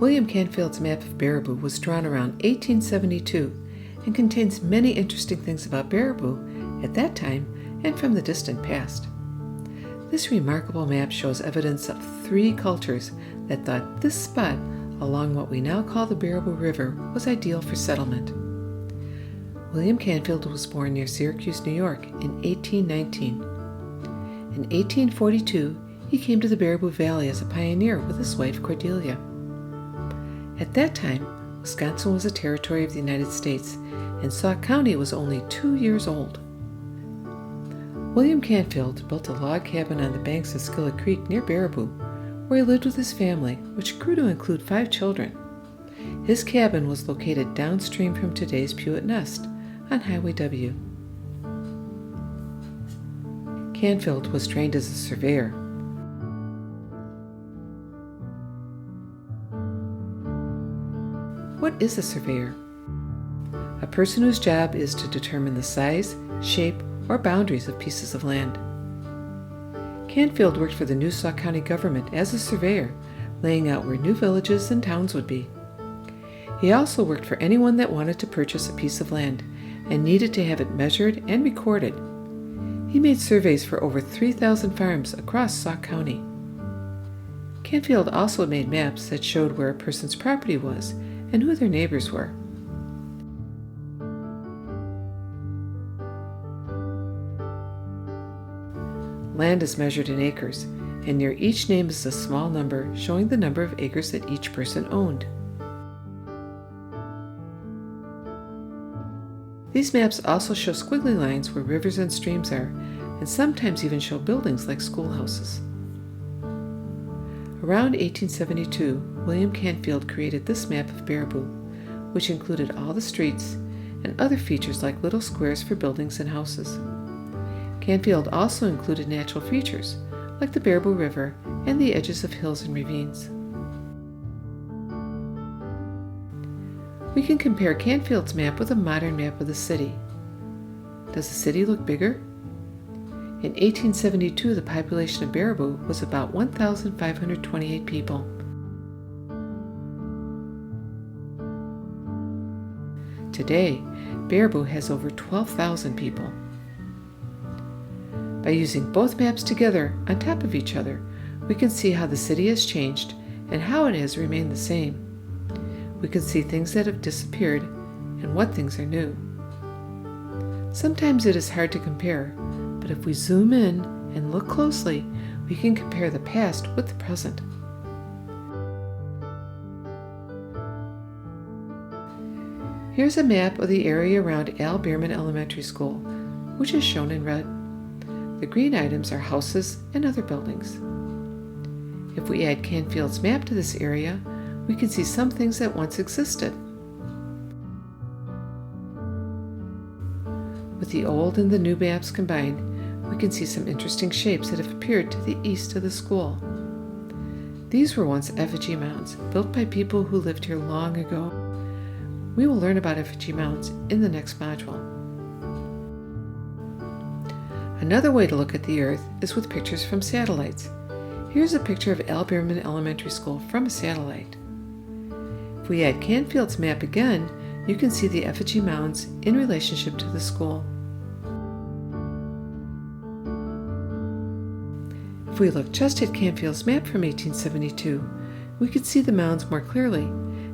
William Canfield's map of Baraboo was drawn around 1872 and contains many interesting things about Baraboo at that time and from the distant past. This remarkable map shows evidence of 3 cultures that thought this spot along what we now call the Baraboo River was ideal for settlement. William Canfield was born near Syracuse, New York in 1819. In 1842, he came to the Baraboo Valley as a pioneer with his wife Cordelia. At that time, Wisconsin was a territory of the United States, and Sauk County was only 2 years old. William Canfield built a log cabin on the banks of Skillet Creek near Baraboo, where he lived with his family, which grew to include 5 children. His cabin was located downstream from today's Puget Nest on Highway W. Canfield was trained as a surveyor. What is a surveyor? A person whose job is to determine the size, shape, or boundaries of pieces of land. Canfield worked for the new Sauk County government as a surveyor, laying out where new villages and towns would be. He also worked for anyone that wanted to purchase a piece of land and needed to have it measured and recorded. He made surveys for over 3,000 farms across Sauk County. Canfield also made maps that showed where a person's property was and who their neighbors were. Land is measured in acres, and near each name is a small number showing the number of acres that each person owned. These maps also show squiggly lines where rivers and streams are, and sometimes even show buildings like schoolhouses. Around 1872, William Canfield created this map of Baraboo, which included all the streets and other features like little squares for buildings and houses. Canfield also included natural features, like the Baraboo River and the edges of hills and ravines. We can compare Canfield's map with a modern map of the city. Does the city look bigger? In 1872, the population of Baraboo was about 1,528 people. Today, Baraboo has over 12,000 people. By using both maps together on top of each other, we can see how the city has changed and how it has remained the same. We can see things that have disappeared and what things are new. Sometimes it is hard to compare, but if we zoom in and look closely, we can compare the past with the present. Here's a map of the area around Al Bierman Elementary School, which is shown in red. The green items are houses and other buildings. If we add Canfield's map to this area, we can see some things that once existed. With the old and the new maps combined, we can see some interesting shapes that have appeared to the east of the school. These were once effigy mounds built by people who lived here long ago. We will learn about effigy mounds in the next module. Another way to look at the Earth is with pictures from satellites. Here's a picture of Al Bierman Elementary School from a satellite. If we add Canfield's map again, you can see the effigy mounds in relationship to the school. If we look just at Canfield's map from 1872, we can see the mounds more clearly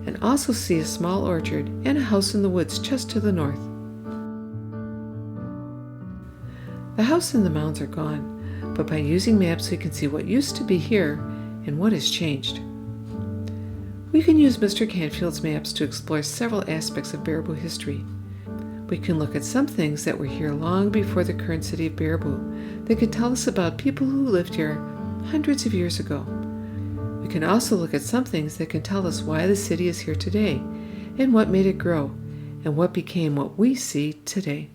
and also see a small orchard and a house in the woods just to the north. The house and the mounds are gone, but by using maps we can see what used to be here and what has changed. We can use Mr. Canfield's maps to explore several aspects of Baraboo history. We can look at some things that were here long before the current city of Baraboo that can tell us about people who lived here hundreds of years ago. We can also look at some things that can tell us why the city is here today and what made it grow and what became what we see today.